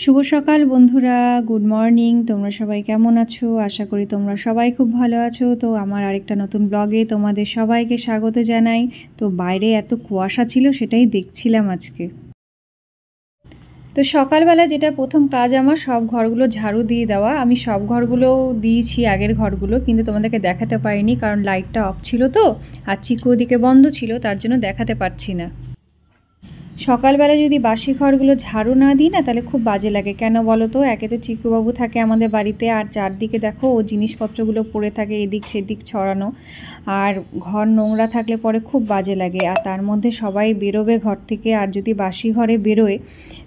শুভ সকাল বন্ধুরা, good morning. তোমরা সবাই কেমন আছো? আশা করি তোমরা সবাই খুব ভালো আছো। তো আমার আরেকটা নতুন ব্লগে তোমাদের সবাইকে স্বাগত জানাই। তো বাইরে এত কুয়াশা ছিল, সেটাই দেখছিলাম আজকে। তো সকালবেলা যেটা প্রথম কাজ আমার সব ঘরগুলো ঝাড়ু দিয়ে দেওয়া। আমি সব ঘরগুলোও দিয়েছি, আগের ঘরগুলো, কিন্তু তোমাদেরকে দেখাতে পারিনি কারণ লাইটটা অফ ছিল। তো আর চিকু ওদিকে বন্ধ ছিল, তার জন্য দেখাতে পারছি না। সকালবেলা যদি বাসি ঘরগুলো ঝাড়ু না দিই না, তাহলে খুব বাজে লাগে। কেন বলো তো? একে তো চিকুবাবু থাকে আমাদের বাড়িতে, আর চারদিকে দেখো ও জিনিসপত্রগুলো পড়ে থাকে এদিক সেদিক ছড়ানো, আর ঘর নোংরা থাকলে পরে খুব বাজে লাগে। আর তার মধ্যে সবাই বেরোবে ঘর থেকে, আর যদি বাসি ঘরে বেরোয়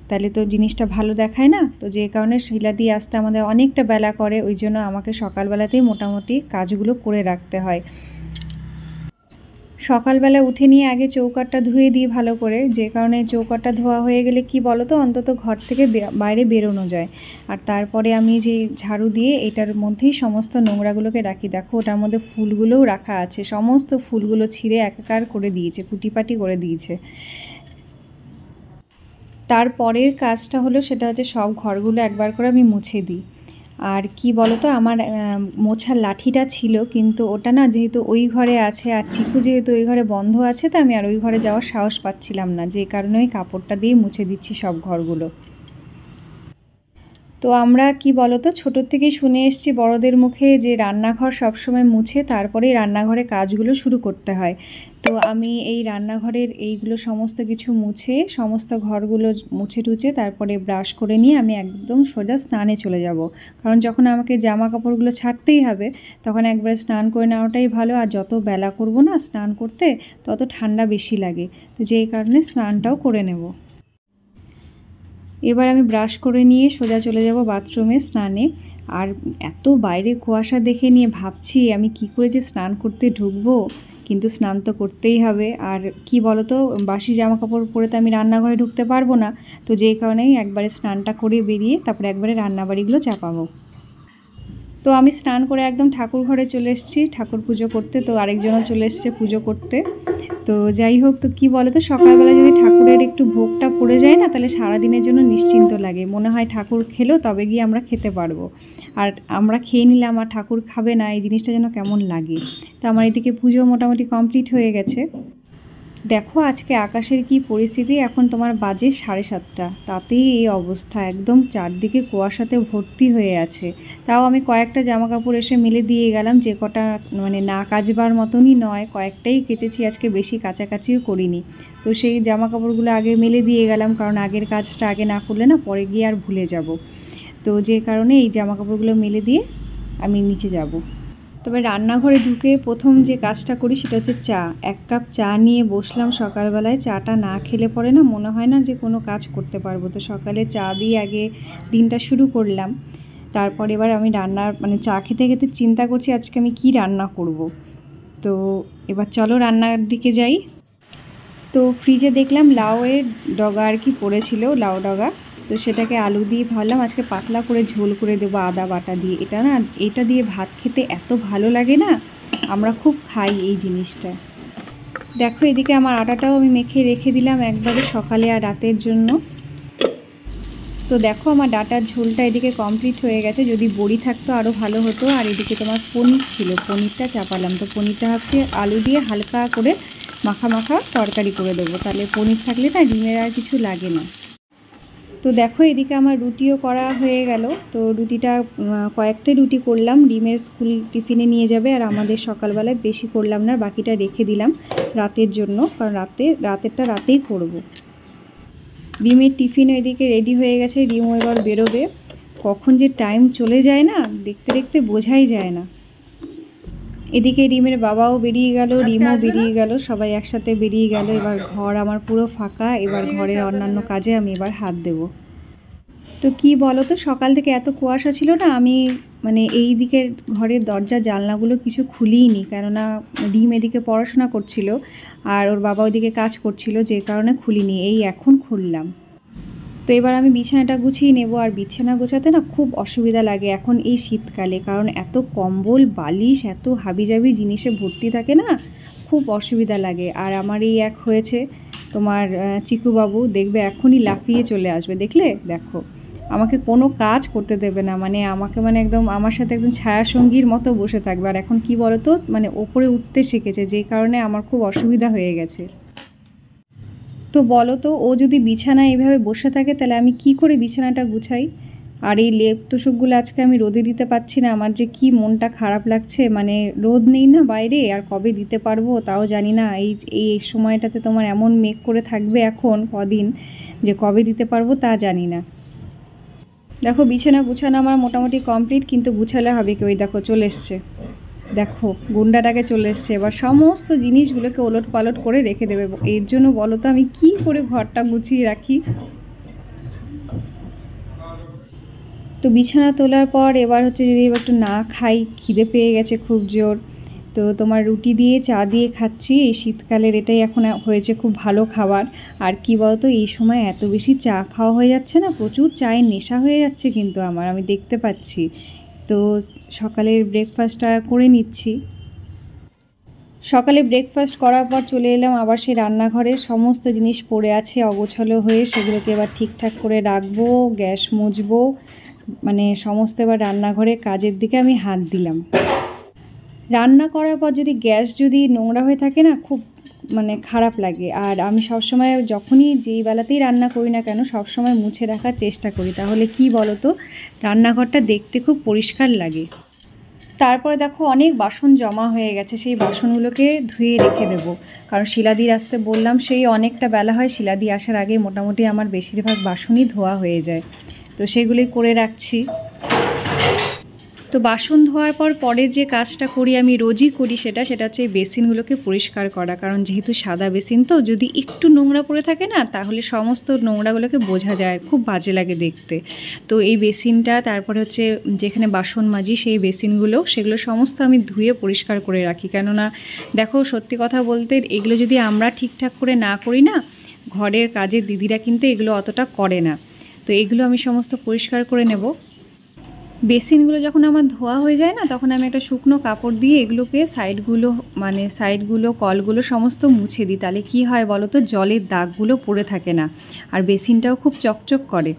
তাহলে তো জিনিসটা ভালো দেখায় না। তো যে কারণে শিলা দিয়ে আসতে আমাদের অনেকটা বেলা করে, ওই জন্য আমাকে সকালবেলাতেই মোটামুটি কাজগুলো করে রাখতে হয়। সকালবেলা উঠে নিয়ে আগে চৌকাঠটা ধুয়ে দিই ভালো করে, যে কারণে চৌকাঠটা ধোয়া হয়ে গেলে কি বলো তো, অন্তত ঘর থেকে বাইরে বেরোনো যায়। আর তারপরে আমি যে ঝাড়ু দিয়ে এটার মধ্যেই সমস্ত নোংরাগুলোকে রাখি। দেখো ওটার মধ্যে ফুলগুলোও রাখা আছে, সমস্ত ফুলগুলো ছিঁড়ে একাকার করে দিয়েছে, কুটিপাটি করে দিয়েছে। তারপরের কাজটা হলো সেটা হচ্ছে সব ঘরগুলো একবার করে আমি মুছে দিই। আর কি বলো তো, আমার মোছার লাঠিটা ছিল, কিন্তু ওটা না যেহেতু ওই ঘরে আছে, আর চিকু যেহেতু ওই ঘরে বন্ধ আছে, তো আমি আর ওই ঘরে যাওয়ার সাহস পাচ্ছিলাম না, যে কারণে ওই কাপড়টা দিয়ে মুছে দিচ্ছি সব ঘরগুলো। তো আমরা কি বলো তো, ছোটোর থেকেই শুনে এসেছি বড়দের মুখে যে রান্নাঘর সবসময় মুছে তারপরেই রান্নাঘরে কাজগুলো শুরু করতে হয়। তো আমি এই রান্নাঘরের এইগুলো সমস্ত কিছু মুছে, সমস্ত ঘরগুলো মুছে টুছে তারপরে ব্রাশ করে নিয়ে আমি একদম সোজা স্নানে চলে যাব। কারণ যখন আমাকে জামা কাপড়গুলো ছাড়তেই হবে, তখন একবার স্নান করে নেওয়াটাই ভালো। আর যত বেলা করব না স্নান করতে, তত ঠান্ডা বেশি লাগে। তো যেই কারণে স্নানটাও করে নেব। এবার আমি ব্রাশ করে নিয়ে সোজা চলে যাব বাথরুমে স্নানে। আর এত বাইরে কুয়াশা দেখে নিয়ে ভাবছি আমি কি করে যে স্নান করতে ঢুকবো, কিন্তু স্নান তো করতেই হবে। আর কি বলো তো, বাসি জামা কাপড় পরে তো আমি রান্নাঘরে ঢুকতে পারবো না। তো যেই কারণেই একবারে স্নানটা করে বেরিয়ে তারপরে একবারে রান্নাবাড়িগুলো চাপাবো। তো আমি স্নান করে একদম ঠাকুর ঘরে চলে এসেছি ঠাকুর পুজো করতে। তো আরেকজনও চলে এসছে পুজো করতে। তো যাই হোক, তো কি বলো তো, সকালবেলা যদি ঠাকুরের একটু ভোগটা পড়ে যায় না, তাহলে সারাদিনের জন্য নিশ্চিন্ত লাগে। মনে হয় ঠাকুর খেলো তবে গিয়ে আমরা খেতে পারবো। আর আমরা খেয়ে নিলাম আর ঠাকুর খাবে না, এই জিনিসটা যেন কেমন লাগে। তো আমার এদিকে পুজো মোটামুটি কমপ্লিট হয়ে গেছে। দেখো আজকে আকাশের কি পরিস্থিতি, এখন তোমার বাজে 7:30, তাতেই এই অবস্থা, একদম চারদিকে কুয়াশাতে ভর্তি হয়ে আছে। তাও আমি কয়েকটা জামা কাপড় এসে মেলে দিয়ে গেলাম, যে কটা মানে না কাচবার মতনই নয়, কয়েকটাই কেচেছি আজকে, বেশি কাচাকাচিও করিনি। তো সেই জামা কাপড়গুলো আগে মেলে দিয়ে গেলাম, কারণ আগের কাজটা আগে না করলে না পরে গিয়ে আর ভুলে যাব। তো যে কারণে এই জামা কাপড়গুলো মেলে দিয়ে আমি নিচে যাব। তবে রান্নাঘরে ঢুকে প্রথম যে কাজটা করি সেটা হচ্ছে চা। 1 কাপ চা নিয়ে বসলাম সকালবেলায়। চাটা না খেলে পরে না মনে হয় না যে কোনো কাজ করতে পারবো। তো সকালে চা দিয়ে আগে দিনটা শুরু করলাম। তারপর এবার আমি মানে চা খেতে খেতে চিন্তা করছি আজকে আমি কি রান্না করব। তো এবার চলো রান্নার দিকে যাই। তো ফ্রিজে দেখলাম লাউয়ের ডগা আর কি পড়েছিল, লাউ ডগা। তো সেটাকে আলু দিয়ে ভাবলাম আজকে পাতলা করে ঝোল করে দেবো আদা বাটা দিয়ে। এটা দিয়ে ভাত খেতে এত ভালো লাগে না, আমরা খুব খাই এই জিনিসটা। দেখো এদিকে আমার আটাটাও আমি মেখে রেখে দিলাম একবারে সকালে আর রাতের জন্য। তো দেখো আমার ডাটার ঝোলটা এদিকে কমপ্লিট হয়ে গেছে। যদি বড়ি থাকতো আরও ভালো হতো। আর এদিকে তোমার পনির ছিল, পনিরটা চাপালাম। তো পনিরটা হচ্ছে আলু দিয়ে হালকা করে মাখা মাখা তরকারি করে দেবো, তাহলে পনির থাকলে না ডিমের আর কিছু লাগে না। তো দেখো এদিকে আমার রুটিও করা হয়ে গেল। তো রুটিটা কয়েকটাই রুটি করলাম, ডিমের স্কুল টিফিনে নিয়ে যাবে। আর আমাদের সকালবেলায় বেশি করলাম না, বাকিটা রেখে দিলাম রাতের জন্য, কারণ রাতেরটা রাতেই করব। ডিমের টিফিন এদিকে রেডি হয়ে গেছে, ডিমও এবার বেরোবে। কখন যে টাইম চলে যায় না, দেখতে দেখতে বোঝাই যায় না। এদিকে ডিমের বাবাও বেরিয়ে গেল, ডিমও বেরিয়ে গেল, সবাই একসাথে বেরিয়ে গেল। এবার ঘর আমার পুরো ফাঁকা। এবার ঘরের অন্যান্য কাজে আমি এবার হাত দেব। তো কি বলো তো, সকাল থেকে এত কুয়াশা ছিল না, আমি মানে এই দিকের ঘরের দরজা জানলাগুলো কিছু খুলিনি, কেননা ডিম এদিকে পড়াশোনা করছিল আর ওর বাবা ওইদিকে কাজ করছিল, যে কারণে খুলিনি, এই এখন খুললাম। তো এবার আমি বিছানাটা গুছিয়ে নেব। আর বিছানা গোছাতে না খুব অসুবিধা লাগে এখন এই শীতকালে, কারণ এত কম্বল বালিশ এত হাবিজাবি জিনিসে ভর্তি থাকে না, খুব অসুবিধা লাগে। আর আমার এই এক হয়েছে তোমার চিকুবাবু, দেখবে এখনই লাফিয়ে চলে আসবে, দেখলে দেখো। আমাকে কোনো কাজ করতে দেবে না, মানে আমাকে মানে একদম আমার সাথে একদম ছায়াসঙ্গীর মতো বসে থাকবে। আর এখন কি বলো তো, মানে ওপরে উঠতে শিখেছে, যেই কারণে আমার খুব অসুবিধা হয়ে গেছে। তো বলো তো, ও যদি বিছানায় এভাবে বসে থাকে তাহলে আমি কি করে বিছানাটা গুছাই? আর এই লেপ তোষকগুলো আজকে আমি রোদে দিতে পারছি না, আমার যে কি মনটা খারাপ লাগছে। মানে রোদ নেই না বাইরে, আর কবে দিতে পারবো তাও জানি না। এই সময়টাতে তোমার এমন মেঘ করে থাকবে এখন কদিন, যে কবে দিতে পারবো তা জানি না। দেখো বিছানা গুছানো আমার মোটামুটি কমপ্লিট, কিন্তু গুছালে হবে কি, ওই দেখো চলে এসছে, দেখো গুন্ডাটাকে চলে এসছে, এবার সমস্ত জিনিসগুলোকে ওলট পালট করে রেখে দেবে। এর জন্য বলো তো আমি কি করে ঘরটা গুছিয়ে রাখি। তো বিছানা তোলার পর এবার হচ্ছে যদি এবার একটু না খাই, খিদে পেয়ে গেছে খুব জোর, তো তোমার রুটি দিয়ে চা দিয়ে খাচ্ছি। এই শীতকালের এটাই এখন হয়েছে খুব ভালো খাবার। আর কি বলতো, এই সময় এত বেশি চা খাওয়া হয়ে যাচ্ছে না, প্রচুর চায়ের নেশা হয়ে যাচ্ছে কিন্তু আমি দেখতে পাচ্ছি। তো সকালের ব্রেকফাস্টটা করে নিচ্ছি। সকালে ব্রেকফাস্ট করার পর চলে এলাম আবার সেই রান্নাঘরে, সমস্ত জিনিস পড়ে আছে অগোছালো হয়ে, সেগুলোকে এবার ঠিকঠাক করে রাখবো, গ্যাস মুছবো, মানে সমস্ত এবার রান্নাঘরে কাজের দিকে আমি হাত দিলাম। রান্না করার পর যদি গ্যাস যদি নোংরা হয়ে থাকে না, খুব মানে খারাপ লাগে। আর আমি সবসময় যখনই যেই বেলাতেই রান্না করি না কেন, সবসময় মুছে রাখার চেষ্টা করি, তাহলে কি বলো তো, রান্নাঘরটা দেখতে খুব পরিষ্কার লাগে। তারপরে দেখো অনেক বাসন জমা হয়ে গেছে, সেই বাসনগুলোকে ধুয়ে রেখে দেবো, কারণ শিলাদির আসতে বললাম, সেই অনেকটা বেলা হয়, শিলাদি আসার আগে মোটামুটি আমার বেশিরভাগ বাসনই ধোয়া হয়ে যায়, তো সেগুলোই করে রাখছি। তো বাসন ধোয়ার পর পরে যে কাজটা করি, আমি রোজই করি, সেটা হচ্ছে এই বেসিনগুলোকে পরিষ্কার করা, কারণ যেহেতু সাদা বেসিন, তো যদি একটু নোংরা পড়ে থাকে না, তাহলে সমস্ত নোংরাগুলোকে বোঝা যায়, খুব বাজে লাগে দেখতে। তো এই বেসিনটা, তারপরে হচ্ছে যেখানে বাসন মাজি সেই বেসিনগুলো, সেগুলো সমস্ত আমি ধুয়ে পরিষ্কার করে রাখি। কেননা দেখো সত্যি কথা বলতে, এগুলো যদি আমরা ঠিকঠাক করে না করি না, ঘরের কাজের দিদিরা কিন্তু এগুলো অতটা করে না। তো এগুলো আমি সমস্ত পরিষ্কার করে নেব। বেসিনগুলো যখন আমার ধোয়া হয়ে যায় না, তখন আমি একটা শুকনো কাপড় দিয়ে এগুলোকে সাইডগুলো কলগুলো সমস্ত মুছে দিই, তাহলে কি হয় বলো তো, জলের দাগগুলো পড়ে থাকে না, আর বেসিনটাও খুব চকচক করে।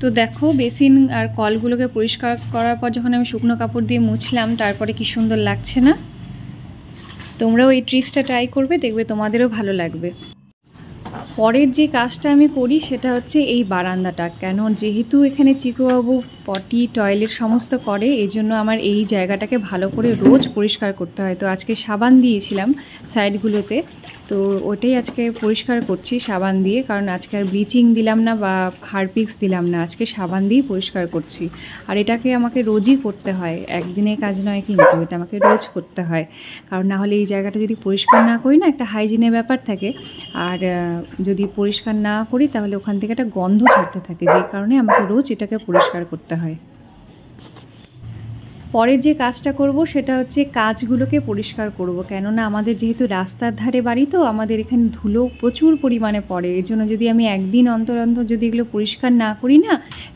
তো দেখো বেসিন আর কলগুলোকে পরিষ্কার করার পর যখন আমি শুকনো কাপড় দিয়ে মুছলাম, তারপরে কি সুন্দর লাগছে না? তোমরাও এই ট্রিক্সটা ট্রাই করবে, দেখবে তোমাদেরও ভালো লাগবে। পরের যে কাজটা আমি করি সেটা হচ্ছে এই বারান্দাটা, কেন যেহেতু এখানে চিকুবাবু পটি টয়লেট সমস্ত করে, এই জন্য আমার এই জায়গাটাকে ভালো করে রোজ পরিষ্কার করতে হয়। তো আজকে সাবান দিয়েছিলাম সাইডগুলোতে, তো ওটাই আজকে পরিষ্কার করছি সাবান দিয়ে, কারণ আজকে আর ব্লিচিং দিলাম না বা হারপিক্স দিলাম না, আজকে সাবান দিয়েই পরিষ্কার করছি। আর এটাকে আমাকে রোজই করতে হয়, একদিনের কাজ নয় কিন্তু, এটা আমাকে রোজ করতে হয়, কারণ না হলে এই জায়গাটা যদি পরিষ্কার না করি না, একটা হাইজিনের ব্যাপার থাকে, আর যদি পরিষ্কার না করি তাহলে ওখান থেকে একটা গন্ধ ছাড়তে থাকে, যেই কারণে আমাকে রোজ এটাকে পরিষ্কার করতে হয়। পরে যে কাজটা করব সেটা হচ্ছে কাঁচগুলোকে পরিষ্কার করব, কেননা আমাদের যেহেতু রাস্তার ধারে বাড়ি, তো আমাদের এখানে ধুলো প্রচুর পরিমাণে পড়ে, এই জন্য যদি আমি একদিন অন্তর অন্তর যদি এগুলো পরিষ্কার না করি না,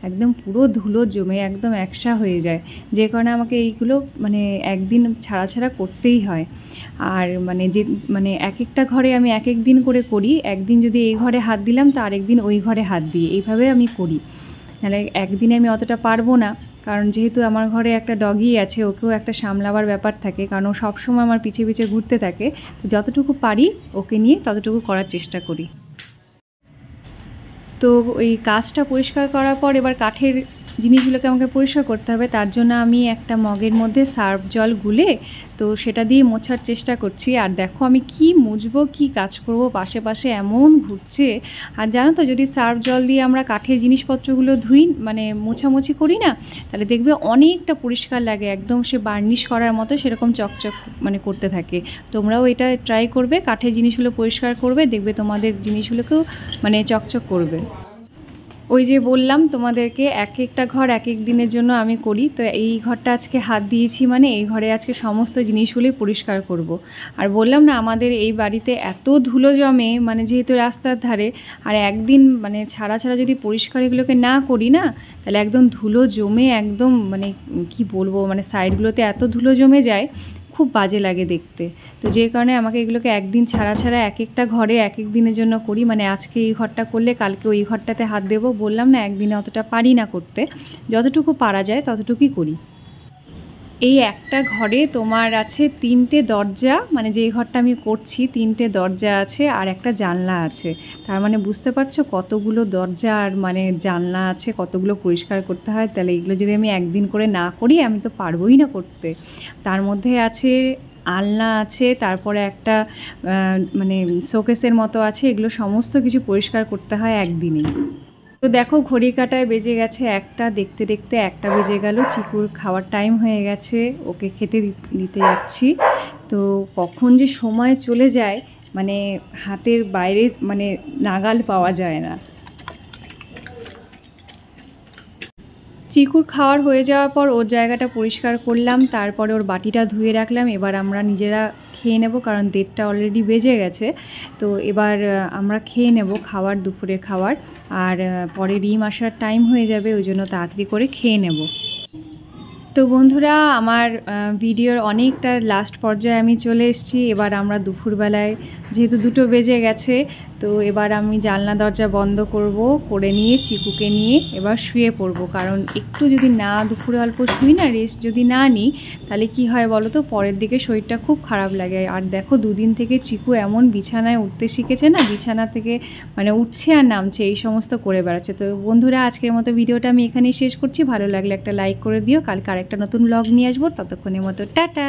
একদম পুরো ধুলো জমে একদম একসা হয়ে যায়, যে কারণে আমাকে এইগুলো মানে একদিন ছাড়া ছাড়া করতেই হয়। আর মানে এক একটা ঘরে আমি এক এক দিন করে করি, একদিন যদি এই ঘরে হাত দিলাম তো আরেক দিন ওই ঘরে হাত দিই, এইভাবে আমি করি, নাহলে একদিনে আমি অতটা পারবো না, কারণ যেহেতু আমার ঘরে একটা ডগি আছে, ওকেও একটা সামলাবার ব্যাপার থাকে, কারণ ও সবসময় আমার পিছে পিছে ঘুরতে থাকে, তো যতটুকু পারি ওকে নিয়ে ততটুকু করার চেষ্টা করি। তো ওই কাজটা পরিষ্কার করার পর এবার কাঠের জিনিসগুলোকে আমাকে পরিষ্কার করতে হবে, তার জন্য আমি একটা মগের মধ্যে সার্ফ জল গুলে তো সেটা দিয়ে মোছার চেষ্টা করছি। আর দেখো আমি কি মুছবো কি কাজ করব, পাশে পাশে এমন ঘুরছে। আর জানো তো, যদি সার্ফ জল দিয়ে আমরা কাঠের জিনিসপত্রগুলো ধুই, মানে মোছামুছি করি না, তাহলে দেখবে অনেকটা পরিষ্কার লাগে, একদম সে বার্নিশ করার মতো সেরকম চকচক মানে করতে থাকে। তোমরাও এটা ট্রাই করবে, কাঠের জিনিসগুলো পরিষ্কার করবে, দেখবে তোমাদের জিনিসগুলোকেও মানে চকচক করবে। ওই যে বললাম তোমাদেরকে, এক একটা ঘর এক এক দিনের জন্য আমি করি, তো এই ঘরটা আজকে হাত দিয়েছি, মানে এই ঘরে আজকে সমস্ত জিনিসগুলোই পরিষ্কার করব। আর বললাম না, আমাদের এই বাড়িতে এত ধুলো জমে, মানে যেহেতু রাস্তার ধারে, আর একদিন মানে ছাড়া ছাড়া যদি পরিষ্কার এগুলোকে না করি না, তাহলে একদম ধুলো জমে একদম মানে কি বলবো, মানে সাইডগুলোতে এত ধুলো জমে যায়, খুব বাজে লাগে দেখতে। তো যে কারণে আমাকে এগুলোকে একদিন ছাড়া ছাড়া এক একটা ঘরে এক এক দিনের জন্য করি, মানে আজকে এই ঘরটা করলে কালকে ওই ঘরটাতে হাত দেবো। বললাম না একদিনে অতটা পারি না করতে, যতটুকু পারা যায় ততটুকুই করি। এই একটা ঘরে তোমার আছে 3টে দরজা, মানে যেই ঘরটা আমি করছি 3টে দরজা আছে আর একটা জানলা আছে। তার মানে বুঝতে পারছো কতগুলো দরজা আর মানে জানলা আছে, কতগুলো পরিষ্কার করতে হয়। তাহলে এগুলো যদি আমি একদিন করে না করি আমি তো পারবোই না করতে। তার মধ্যে আছে আলনা আছে, তারপরে একটা মানে শোকেসের মতো আছে, এগুলো সমস্ত কিছু পরিষ্কার করতে হয় একদিনেই। তো দেখো ঘড়ি কাঁটায় বেজে গেছে একটা, দেখতে দেখতে একটা বেজে গেল। চিকুর খাওয়ার টাইম হয়ে গেছে, ওকে খেতে দিতে যাচ্ছি। তো কখন যে সময় চলে যায় মানে হাতের বাইরে মানে নাগাল পাওয়া যায় না। চিকুর খাওয়ার হয়ে যাওয়ার পর ওর জায়গাটা পরিষ্কার করলাম, তারপরে ওর বাটিটা ধুয়ে রাখলাম। এবার আমরা নিজেরা খেয়ে নেব, কারণ 1:30টা অলরেডি বেজে গেছে। তো এবার আমরা খেয়ে নেব খাবার, দুপুরে খাবার। আর পরে রিম আসার টাইম হয়ে যাবে, ওই জন্য তাড়াতাড়ি করে খেয়ে নেব। তো বন্ধুরা আমার ভিডিওর অনেকটা লাস্ট পর্যায়ে আমি চলে এসেছি। এবার আমরা দুপুরবেলায় যেহেতু 2টো বেজে গেছে, তো এবার আমি জানলা দরজা বন্ধ করে নিয়ে চিকুকে নিয়ে এবার শুয়ে পড়বো। কারণ একটু যদি না দুপুরে অল্প শুই না, রেস্ট যদি না নিই, তাহলে কি হয় বলো তো, পরের দিকে শরীরটা খুব খারাপ লাগে। আর দেখো 2 দিন থেকে চিকু এমন বিছানায় উঠতে শিখেছে না, বিছানা থেকে মানে উঠছে আর নামছে, এই সমস্ত করে বেড়াচ্ছে। তো বন্ধুরা আজকের মতো ভিডিওটা আমি এখানেই শেষ করছি। ভালো লাগলে একটা লাইক করে দিও। কালকে আরেকটা নতুন ব্লগ নিয়ে আসবো, ততক্ষণের মতো টাটা।